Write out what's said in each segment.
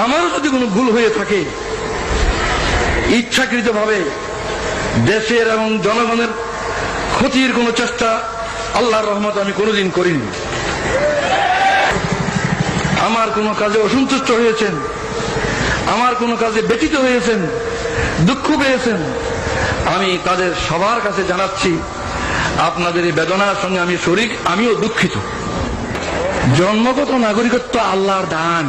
আমারও যদি কোনো ভুল হয়ে থাকে, ইচ্ছাকৃতভাবে দেশের এবং জনগণের ক্ষতির কোনো চেষ্টা আল্লাহর রহমতে আমি কোনোদিন করিনি। আমার কোনো কাজে অসন্তুষ্ট হয়েছেন, আমার কোনো কাজে ব্যথিত হয়েছেন, দুঃখ পেয়েছেন, আমি তাদের সবার কাছে জানাচ্ছি আপনাদের এই বেদনার সঙ্গে আমি শরীক, আমিও দুঃখিত। জন্মগত নাগরিকত্ব আল্লাহর দান,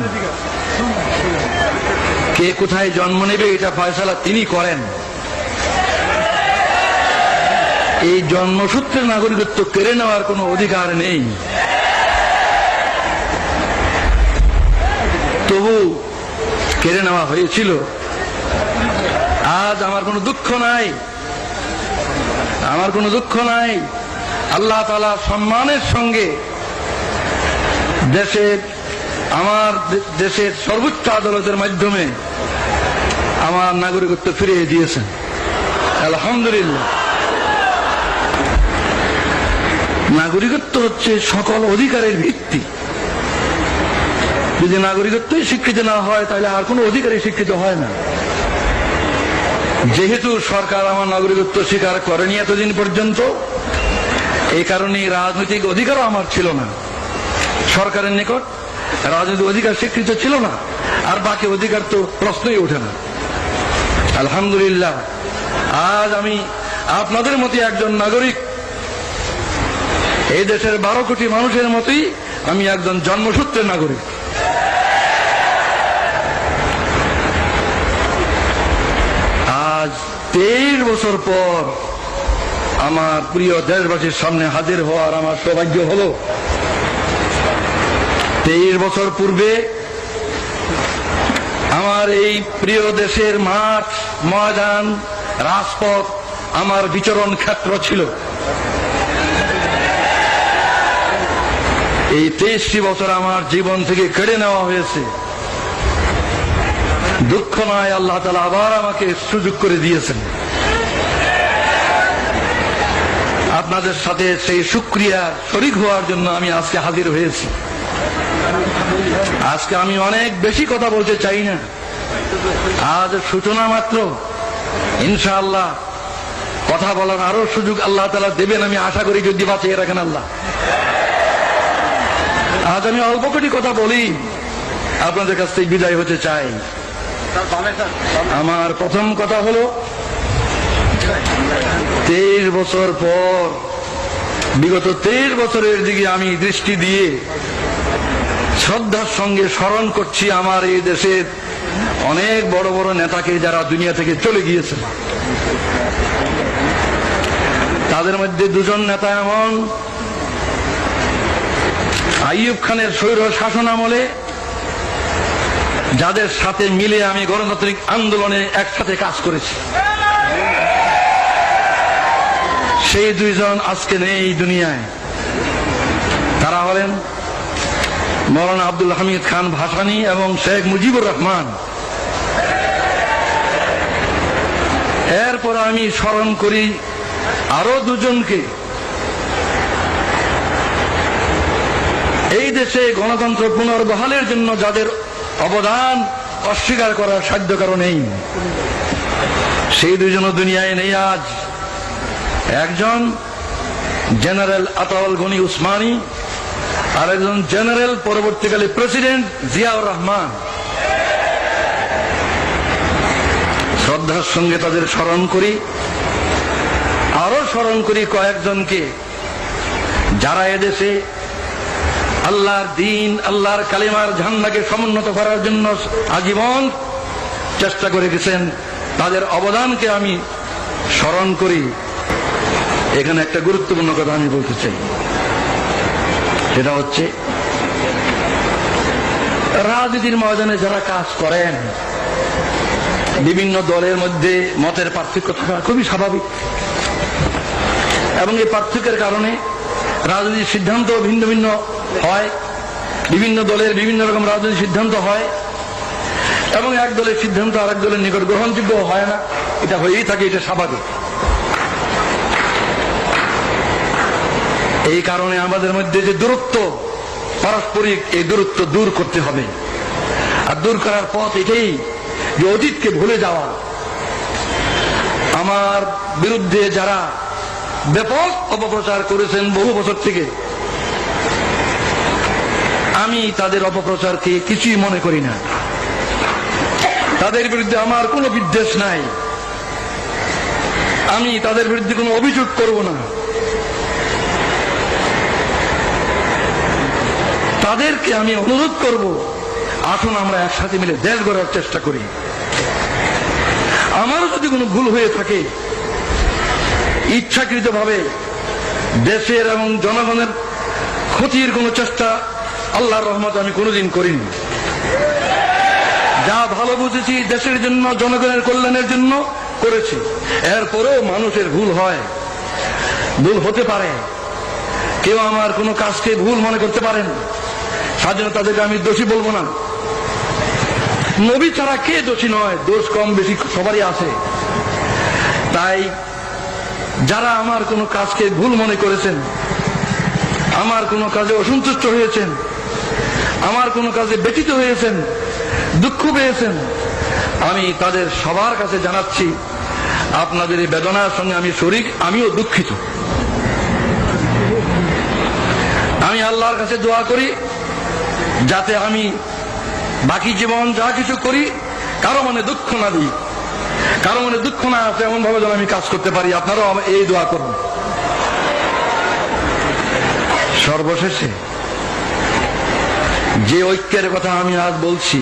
কে কোথায় জন্ম নেবে এটা ফয়সালা তিনি করেন। এই জন্মসূত্রের নাগরিকত্ব কেড়ে নেওয়ার কোনো অধিকার নেই। তবু কেড়ে নেওয়া হয়েছিল। আজ আমার কোনো দুঃখ নাই, আমার কোনো দুঃখ নাই। আল্লাহ তাআলা সম্মানের সঙ্গে আমার দেশের সর্বোচ্চ আদালতের মাধ্যমে আমার নাগরিকত্ব ফিরিয়ে দিয়েছেন, আলহামদুলিল্লাহ। নাগরিকত্ব হচ্ছে সকল অধিকারের ভিত্তি। যদি নাগরিকত্বই স্বীকৃতি না হয় তাহলে আর কোনো অধিকারই স্বীকৃত হয় না। যেহেতু সরকার আমার নাগরিকত্ব স্বীকার করেনি এতদিন পর্যন্ত, এই কারণে রাজনৈতিক অধিকারও আমার ছিল না। সরকারের নিকট রাজনৈতিক অধিকার স্বীকৃত ছিল না, আর বাকি অধিকার তো প্রশ্নই ওঠে না। আলহামদুলিল্লাহ, আজ আমি আপনাদের মতো একজন নাগরিক, এই দেশের 12 কোটি মানুষের মতোই আমি একজন জন্মসূত্রের নাগরিক। আজ 23 বছর পর আমার প্রিয় দেশবাসীর সামনে হাজির হওয়ার আমার সৌভাগ্য হলো। 23 বছর পূর্বে আমার এই প্রিয় দেশের মাঠ, ময়দান, রাজপথ আমার বিচরণ ক্ষেত্র ছিল। এই 23টি বছর আমার জীবন থেকে কেড়ে নেওয়া হয়েছে। দুঃখ নয়, আল্লাহ তাআলা আবার আমাকে সুযোগ করে দিয়েছেন। আপনাদের সাথে সেই শুকরিয়া শরীক হওয়ার জন্য আমি আজকে হাজির হয়েছি। আজকে আমি অনেক বেশি কথা বলতে চাই না, আজ সূচনা মাত্র। ইনশাআল্লাহ কথা বলার আরো সুযোগ আল্লাহ তাআলা দেবেন, আমি আশা করি, যদি বাঁচিয়ে রাখেন আল্লাহ। আজ আমি অল্প কটি কথা বলি, আপনাদের কাছ থেকে বিদায় হতে চাই। আমার প্রথম কথা হলো, 23 বছর পর, বিগত 23 বছরের দিকে আমি দৃষ্টি দিয়ে শ্রদ্ধার সঙ্গে স্মরণ করছি আমার এই দেশের অনেক বড় বড় নেতাকে, যারা দুনিয়া থেকে চলে গিয়েছে। তাদের মধ্যে দুজন নেতা এমন, আইয়ুব খানের স্বৈর শাসন আমলে যাদের সাথে মিলে আমি গণতান্ত্রিক আন্দোলনে একসাথে কাজ করেছি, সেই দুইজন আজকে নেই দুনিয়ায়। তারা হলেন মৌলানা আব্দুল হামিদ খান ভাসানী এবং শেখ মুজিবুর রহমান। এরপর আমি স্মরণ করি আরো দুজনকে, এই দেশে গণতন্ত্র পুনর্বহালের জন্য যাদের অবদান অস্বীকার করার সাধ্য কারণ নেই। সেই দুজনও দুনিয়ায় নেই আজ। একজন জেনারেল আতাউল গনি উসমানী, আর একজন জেনারেল পরবর্তীকালে প্রেসিডেন্ট জিয়াউর রহমান। শ্রদ্ধার সঙ্গে তাদের স্মরণ করি। আরো স্মরণ করি কয়েকজনকে, যারা এদেশে আল্লাহর দিন, আল্লাহর কালিমার ঝান্ডাকে সমুন্নত করার জন্য আজীবন চেষ্টা করে গেছেন। তাদের অবদানকে আমি স্মরণ করি। এখানে একটা গুরুত্বপূর্ণ কথা আমি বলতে চাই, সেটা হচ্ছে রাজনীতির ময়দানে যারা কাজ করেন, বিভিন্ন দলের মধ্যে মতের পার্থক্য থাকা খুবই স্বাভাবিক, এবং এই পার্থক্যের কারণে রাজনৈতিক সিদ্ধান্ত ভিন্ন ভিন্ন হয়। বিভিন্ন দলের বিভিন্ন রকম রাজনৈতিক সিদ্ধান্ত হয়, এবং এক দলের সিদ্ধান্ত আরেক দলের নিকট গ্রহণযোগ্য হয় না। এটা হয়েই থাকে, এটা স্বাভাবিক। এই কারণে আমাদের মধ্যে যে দূরত্ব পারস্পরিক, এই দূরত্ব দূর করতে হবে। আর দূর করার পথ এটাই যে অতীতকে ভুলে যাওয়া। আমার বিরুদ্ধে যারা ব্যাপক অপপ্রচার করেছেন বহু বছর থেকে, আমি তাদের অপপ্রচারকে কিছুই মনে করি না। তাদের বিরুদ্ধে আমার কোনো বিদ্বেষ নাই, আমি তাদের বিরুদ্ধে কোনো অভিযোগ করব না। তাদেরকে আমি অনুরোধ করব, আসুন আমরা একসাথে মিলে দেশ গড়ার চেষ্টা করি। আমারও যদি কোনো ভুল হয়ে থাকে, ইচ্ছাকৃতভাবে দেশের এবং জনগণের ক্ষতির কোনো চেষ্টা আল্লাহর রহমতে আমি কোনোদিন করিনি। যা ভালো বুঝেছি দেশের জন্য, জনগণের কল্যাণের জন্য করেছি। এরপরেও মানুষের ভুল হয়, ভুল হতে পারে। কেউ আমার কোনো কাজকে ভুল মনে করতে পারেন, সাধারণত তাদেরকে আমি দোষী বলবো না। নবী ছাড়া কে দোষী নয়? দোষ কম বেশি সবারই আছে। তাই যারা আমার কোনো কাজকে ভুল মনে করেছেন, আমার কোনো কাজে অসন্তুষ্ট হয়েছেন, আমার কোনো কাজে ব্যথিত হয়েছেন, দুঃখ পেয়েছেন, আমি তাদের সবার কাছে জানাচ্ছি, আপনাদের এই বেদনার সঙ্গে আমি শরীক, আমিও দুঃখিত। আমি আল্লাহর কাছে দোয়া করি যাতে আমি বাকি জীবন যা কিছু করি কারো মনে দুঃখ না দিই, কারো মনে দুঃখ না আসে এমন ভাবে যেন আমি কাজ করতে পারি। আপনারাও এই দোয়া করুন। সর্বশেষে যে ঐক্যের কথা আমি আজ বলছি,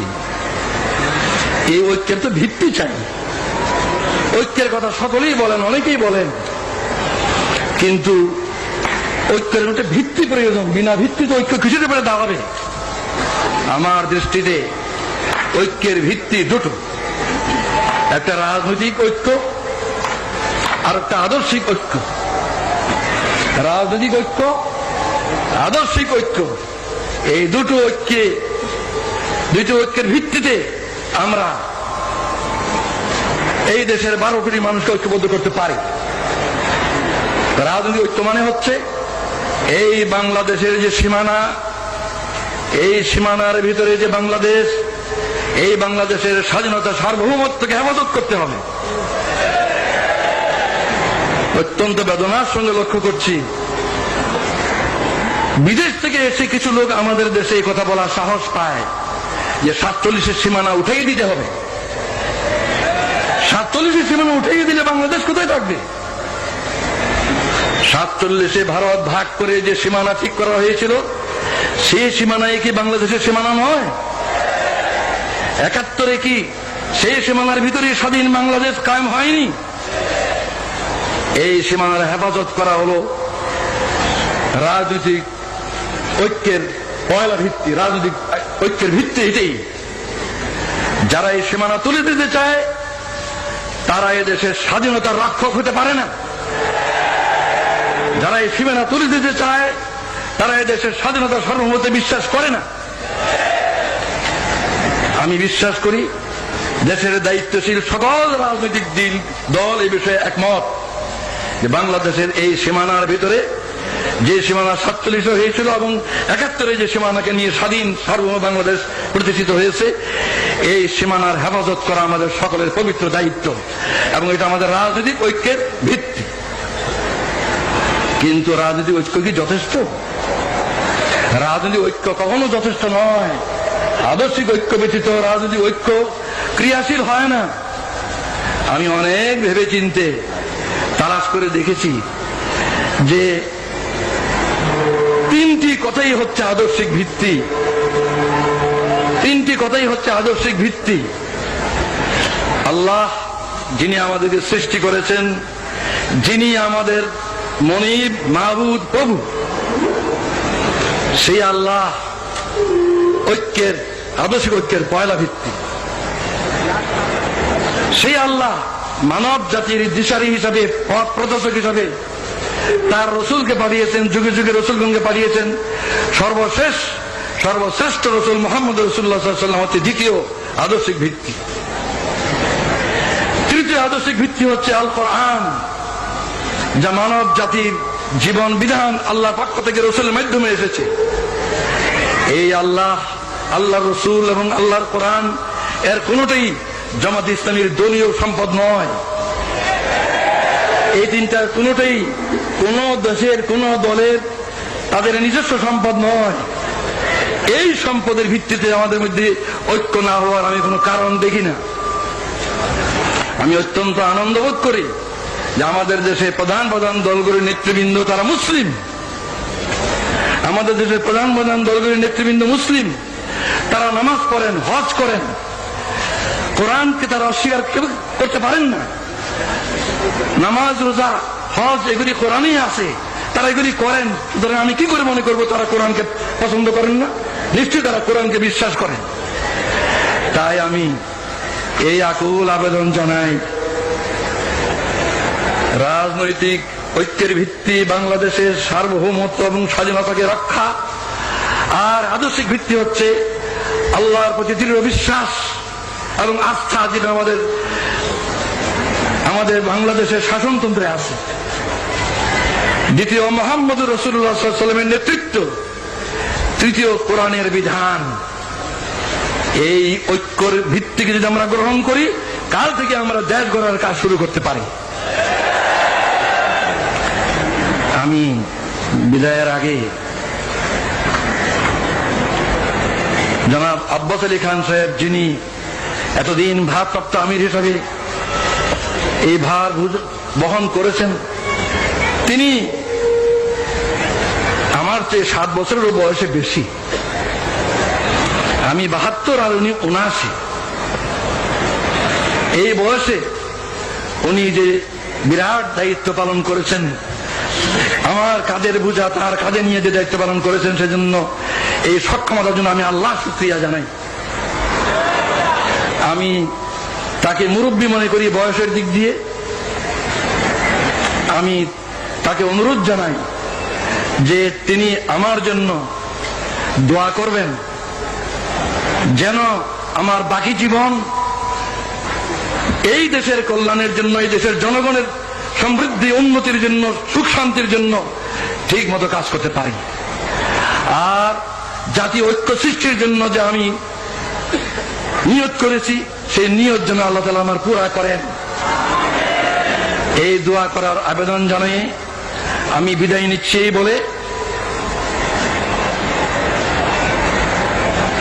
এই ঐক্যের তো ভিত্তি চাই। ঐক্যের কথা সকলেই বলেন, অনেকেই বলেন, কিন্তু ঐক্যের একটা ভিত্তি প্রয়োজন। বিনা ভিত্তিতে ঐক্য কিছুতে পেরে দাঁড়াবে? আমার দৃষ্টিতে ঐক্যের ভিত্তি দুটো, একটা রাজনৈতিক ঐক্য আর একটা আদর্শিক ঐক্য। রাজনৈতিক ঐক্য, আদর্শিক ঐক্য, এই দুটো ঐক্যের ভিত্তিতে আমরা এই দেশের 12 কোটি মানুষকে ঐক্যবদ্ধ করতে পারি। রাজনৈতিক ঐক্য মানে হচ্ছে এই বাংলাদেশের যে সীমানা, এই সীমানার ভিতরে যে বাংলাদেশ, এই বাংলাদেশের স্বাধীনতা, সার্বভৌমত্বকে হেফাজত করতে হবে। অত্যন্ত বেদনার সঙ্গে লক্ষ্য করছি, বিদেশ থেকে এসে কিছু লোক আমাদের দেশে এই কথা বলার সাহস পায় যে 47-এর সীমানা উঠিয়ে দিতে হবে। 47-এর সীমানা উঠিয়ে দিলে বাংলাদেশ কোথায় থাকবে? 47-এ ভারত ভাগ করে যে সীমানা ঠিক করা হয়েছিল, সেই সীমানায় কি বাংলাদেশের সীমানা নয়? 71-এ কি সেই সীমানার ভিতরে স্বাধীন বাংলাদেশ কায়েম হয়নি? এই সীমানার হেফাজত করা হলো রাজনৈতিক ঐক্যের পয়লা ভিত্তি। রাজনৈতিক ঐক্যের ভিত্তি এটাই। যারা এই সীমানা তুলে দিতে চায় তারা এদেশের স্বাধীনতার রক্ষক হতে পারে না। যারা এই সীমানা তুলে দিতে চায় তারা এদেশের স্বাধীনতার সার্বভৌমত্বে বিশ্বাস করে না। আমি বিশ্বাস করি দেশের দায়িত্বশীল সকল রাজনৈতিক দল এই বিষয়ে একমত যে বাংলাদেশের এই সীমানার ভিতরে যে সীমানা 47 হয়েছিল এবং 71-এ যে সীমানাকে নিয়ে স্বাধীন সার্বভৌম বাংলাদেশ প্রতিষ্ঠিত হয়েছে, এই সীমানার হেফাজত করা আমাদের সকলের পবিত্র দায়িত্ব এবং এটা আমাদের রাজনৈতিক ঐক্যের ভিত্তি। কিন্তু রাজনৈতিক ঐক্য কি যথেষ্ট? রাজনৈতিক ঐক্য কখনো যথেষ্ট নয়। আদর্শিক ঐক্য ব্যতীত রাজনৈতিক ঐক্য ক্রিয়াশীল হয় না। আমি অনেক ভেবে চিন্তে তালাশ করে দেখেছি যে 3টি কথাই হচ্ছে আদর্শিক ভিত্তি। 3টি কথাই হচ্ছে আদর্শিক ভিত্তি। আল্লাহ যিনি আমাদেরকে সৃষ্টি করেছেন, যিনি আমাদের মনিব, মাহবুদ, প্রভু, সেই আল্লাহ ঐক্যের, আদর্শিক ঐক্যের পয়লা ভিত্তি। সেই আল্লাহ মানব জাতির দিশারি হিসাবে, পথ প্রদর্শক হিসাবে তার রসুলকে পাঠিয়েছেন, যুগে যুগে রসুলগণকে পাঠিয়েছেন। সর্বশ্রেষ্ঠ রসুল মুহাম্মদ রাসূলুল্লাহ সাল্লাল্লাহু আলাইহি ওয়াসাল্লাম হচ্ছে দ্বিতীয় আদর্শিক ভিত্তি। তৃতীয় আদর্শিক ভিত্তি হচ্ছে আল কোরআন, যা মানব জাতির জীবন বিধান আল্লাহর পক্ষ থেকে রসুলের মাধ্যমে এসেছে। এই আল্লাহ আল্লাহর রসুল এবং আল্লাহর কোরআন এর কোনোটাই জামাত ইসলামীর দলীয় সম্পদ নয়। এই তিনটার কোনোটাই কোন দেশের কোন দলের তাদের নিজস্ব সম্পদ নয়। এই সম্পদের ভিত্তিতে আমাদের মধ্যে ঐক্য না হওয়ার আমি কোনো কারণ দেখি না। আমি অত্যন্ত আনন্দ বোধ করি যে আমাদের দেশে প্রধান প্রধান দলগুলির নেতৃবৃন্দ তারা মুসলিম। আমাদের দেশের প্রধান প্রধান দলগুলির নেতৃবৃন্দ মুসলিম। তারা নামাজ পড়েন, হজ করেন, কোরআনকে তারা অস্বীকার করতে পারেন না। নামাজ, রোজা, হজ এগুলি কোরআনেই আছে, তারা এগুলি করেন। সুতরাং আমি কি করে মনে করবো তারা কোরআনকে পছন্দ করেন না? নিশ্চয়ই তারা কোরআনকে বিশ্বাস করেন। তাই আমি এই আকুল আবেদন জানাই, রাজনৈতিক ঐক্যের ভিত্তি বাংলাদেশের সার্বভৌমত্ব এবং স্বাধীনতাকে রক্ষা, আর আদর্শিক ভিত্তি হচ্ছে আল্লাহর প্রতি দৃঢ় বিশ্বাস এবং আস্থা, যেটা আমাদের বাংলাদেশের শাসনতন্ত্রে আছে। দ্বিতীয় মুহাম্মদুর রাসূলুল্লাহ সাল্লাল্লাহু আলাইহি ওয়াসাল্লামের নেতৃত্ব, তৃতীয় কোরআনের বিধান। এই ঐক্যের ভিত্তিকে যদি আমরা গ্রহণ করি, কাল থেকে আমরা দেশ গড়ার কাজ শুরু করতে পারি। আমি বিদায়ের আগে জনাব আব্বাস আলী খান সাহেব, যিনি এতদিন ভারপ্রাপ্ত আমির হিসাবে এই ভার বহন করেছেন, তিনি আমার চেয়ে 7 বছরেরও বয়সে বেশি। আমি 72 আর উনি 79। এই বয়সে উনি যে বিরাট দায়িত্ব পালন করেছেন, আমার কাঁধের বোঝা তার কাঁধে নিয়ে যে দায়িত্ব পালন করেছেন, সেজন্য এই সক্ষমতার জন্য আমি আল্লাহ শুকরিয়া জানাই। আমি তাকে মুরব্বী মনে করি বয়সের দিক দিয়ে। আমি তাকে অনুরোধ জানাই যে তিনি আমার জন্য দোয়া করবেন, যেন আমার বাকি জীবন এই দেশের কল্যাণের জন্য, এই দেশের জনগণের সমৃদ্ধি উন্নতির জন্য, সুখ শান্তির জন্য ঠিক মতো কাজ করতে পারি। আর জাতীয় ঐক্য সৃষ্টির জন্য যে আমি নিয়ত করেছি, সেই নিয়ত যেন আল্লাহ তাআলা আমার পুরা করেন, এই দোয়া করার আবেদন জানিয়ে আমি বিদায় নিচ্ছি। বলে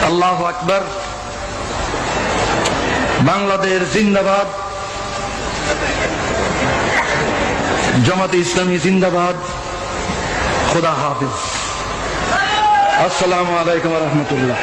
আল্লাহু আকবার, বাংলাদেশ জিন্দাবাদ, জামাতে ইসলামী জিন্দাবাদ। খোদা হাফেজ। আসসালামু আলাইকুম ওয়া রাহমাতুল্লাহ।